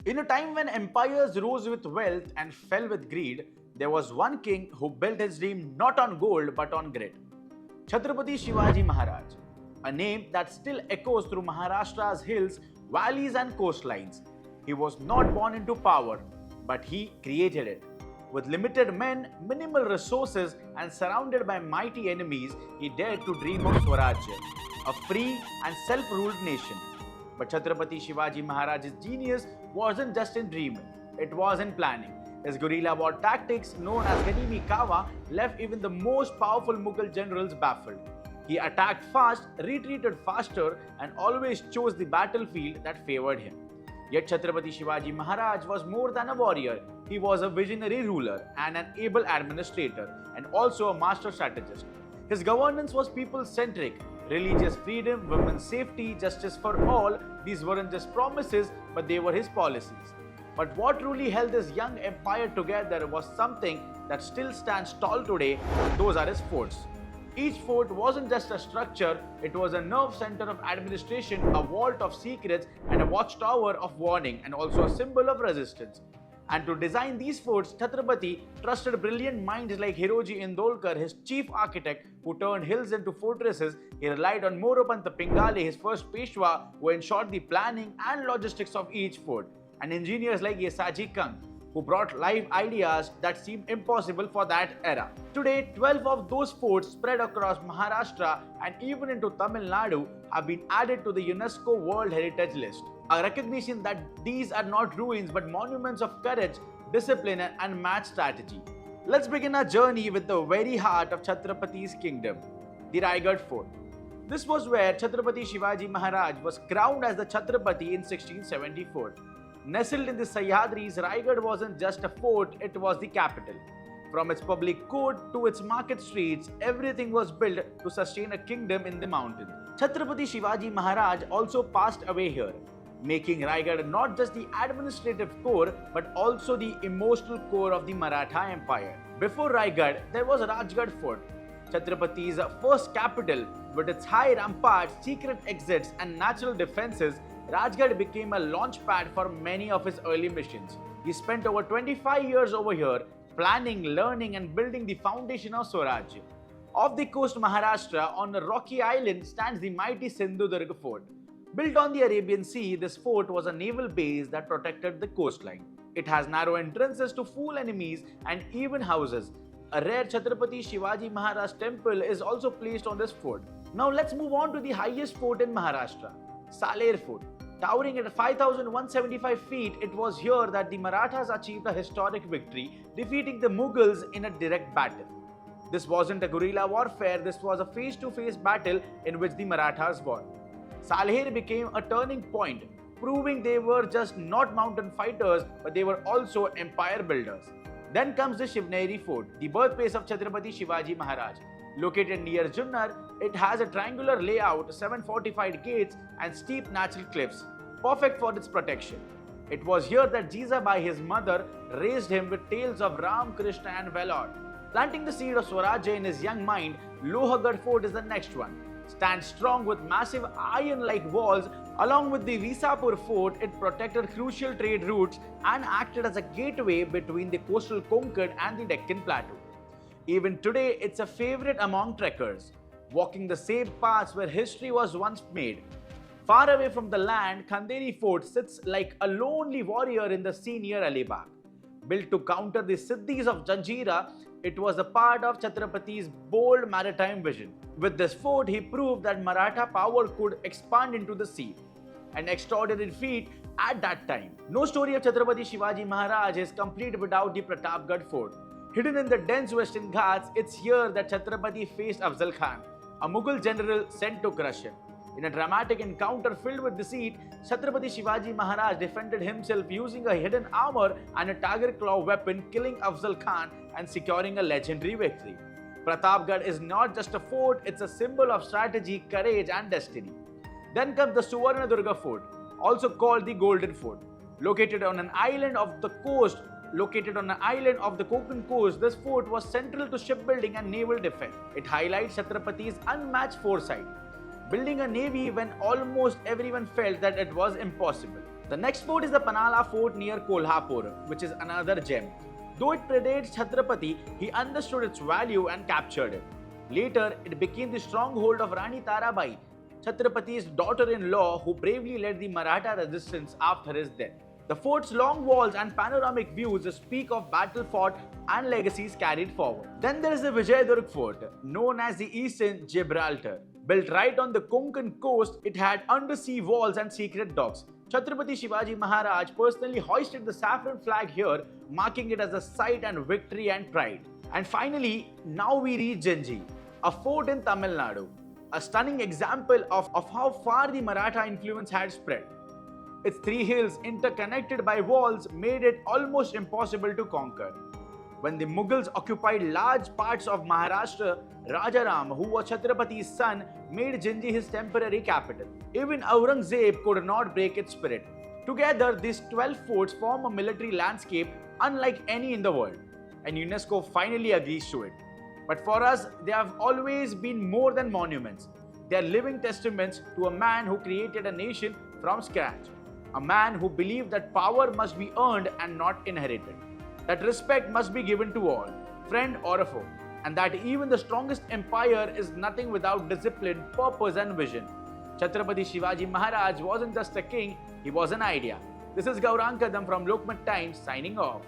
In a time when empires rose with wealth and fell with greed, there was one king who built his dream not on gold but on grit. Chhatrapati Shivaji Maharaj, a name that still echoes through Maharashtra's hills, valleys, and coastlines. He was not born into power, but he created it. With limited men, minimal resources, and surrounded by mighty enemies, he dared to dream of Swarajya, a free and self-ruled nation. But Chhatrapati Shivaji Maharaj's genius wasn't just in dreaming, it was in planning. His guerrilla war tactics, known as Ganimi Kawa, left even the most powerful Mughal generals baffled. He attacked fast, retreated faster, and always chose the battlefield that favored him. Yet Chhatrapati Shivaji Maharaj was more than a warrior. He was a visionary ruler and an able administrator, and also a master strategist. His governance was people-centric. Religious freedom, women's safety, justice for all, these weren't just promises, but they were his policies. But what truly held this young empire together was something that still stands tall today, and those are his forts. Each fort wasn't just a structure, it was a nerve center of administration, a vault of secrets, and a watchtower of warning, and also a symbol of resistance. And to design these forts, Chhatrapati trusted brilliant minds like Hiroji Indolkar, his chief architect, who turned hills into fortresses. He relied on Moropanta Pingale, his first Peshwa, who ensured the planning and logistics of each fort, and engineers like Yesaji Kang, who brought live ideas that seemed impossible for that era. Today, 12 of those forts spread across Maharashtra and even into Tamil Nadu have been added to the UNESCO World Heritage List, a recognition that these are not ruins but monuments of courage, discipline, and unmatched strategy. Let's begin our journey with the very heart of Chhatrapati's kingdom, the Raigad Fort. This was where Chhatrapati Shivaji Maharaj was crowned as the Chhatrapati in 1674. Nestled in the Sahyadris, Raigad wasn't just a fort, it was the capital. From its public court to its market streets, everything was built to sustain a kingdom in the mountains. Chhatrapati Shivaji Maharaj also passed away here, making Raigad not just the administrative core but also the emotional core of the Maratha Empire. Before Raigad, there was Rajgad Fort, Chhatrapati's first capital. With its high ramparts, secret exits, and natural defenses, Rajgad became a launch pad for many of his early missions. He spent over 25 years over here, planning, learning, and building the foundation of Swarajya. Off the coast Maharashtra, on a rocky island, stands the mighty Sindhudurg fort. Built on the Arabian Sea, this fort was a naval base that protected the coastline. It has narrow entrances to fool enemies and even houses. A rare Chhatrapati Shivaji Maharaj temple is also placed on this fort. Now let's move on to the highest fort in Maharashtra, Salher Fort. Towering at 5,175 feet, it was here that the Marathas achieved a historic victory, defeating the Mughals in a direct battle. This wasn't a guerrilla warfare, this was a face-to-face battle in which the Marathas won. Salher became a turning point, proving they were just not mountain fighters, but they were also empire builders. Then comes the Shivneri Fort, the birthplace of Chhatrapati Shivaji Maharaj. Located near Junnar, it has a triangular layout, 7 fortified gates, and steep natural cliffs, perfect for its protection. It was here that Jizabai, his mother, raised him with tales of Ram, Krishna, and Valor. Planting the seed of Swarajya in his young mind, Lohagad Fort is the next one. Stands strong with massive iron-like walls. Along with the Visapur Fort, it protected crucial trade routes and acted as a gateway between the coastal Konkan and the Deccan Plateau. Even today, it's a favorite among trekkers, walking the same paths where history was once made. Far away from the land, Khanderi Fort sits like a lonely warrior in the sea near Alibag. Built to counter the Siddhis of Janjira, it was a part of Chhatrapati's bold maritime vision. With this fort, he proved that Maratha power could expand into the sea, an extraordinary feat at that time. No story of Chhatrapati Shivaji Maharaj is complete without the Pratapgad Fort. Hidden in the dense western Ghats, it's here that Chhatrapati faced Afzal Khan, a Mughal general sent to crush him. In a dramatic encounter filled with deceit, Chhatrapati Shivaji Maharaj defended himself using a hidden armor and a tiger claw weapon, killing Afzal Khan and securing a legendary victory. Pratapgad is not just a fort, it's a symbol of strategy, courage, and destiny. Then comes the Suvarnadurga Fort, also called the Golden Fort. Located on an island of the Konkan coast, this fort was central to shipbuilding and naval defense. It highlights Chhatrapati's unmatched foresight, building a navy when almost everyone felt that it was impossible. The next fort is the Panala fort near Kolhapur, which is another gem. Though it predates Chhatrapati, he understood its value and captured it. Later, it became the stronghold of Rani Tarabai, Chhatrapati's daughter-in-law, who bravely led the Maratha resistance after his death. The fort's long walls and panoramic views speak of battle fought and legacies carried forward. Then there is the Vijayadurg fort, known as the Eastern Gibraltar. Built right on the Konkan coast, it had undersea walls and secret docks. Chhatrapati Shivaji Maharaj personally hoisted the saffron flag here, marking it as a sight and victory and pride. And finally, now we reach Janji, a fort in Tamil Nadu, a stunning example of how far the Maratha influence had spread. Its three hills, interconnected by walls, made it almost impossible to conquer. When the Mughals occupied large parts of Maharashtra, Rajaram, who was Chhatrapati's son, made Janji his temporary capital. Even Aurangzeb could not break its spirit. Together, these 12 forts form a military landscape unlike any in the world, and UNESCO finally agrees to it. But for us, they have always been more than monuments. They are living testaments to a man who created a nation from scratch. A man who believed that power must be earned and not inherited. That respect must be given to all, friend or a foe. And that even the strongest empire is nothing without discipline, purpose and vision. Chhatrapati Shivaji Maharaj wasn't just a king, he was an idea. This is Gaurang Kadam from Lokmat Times signing off.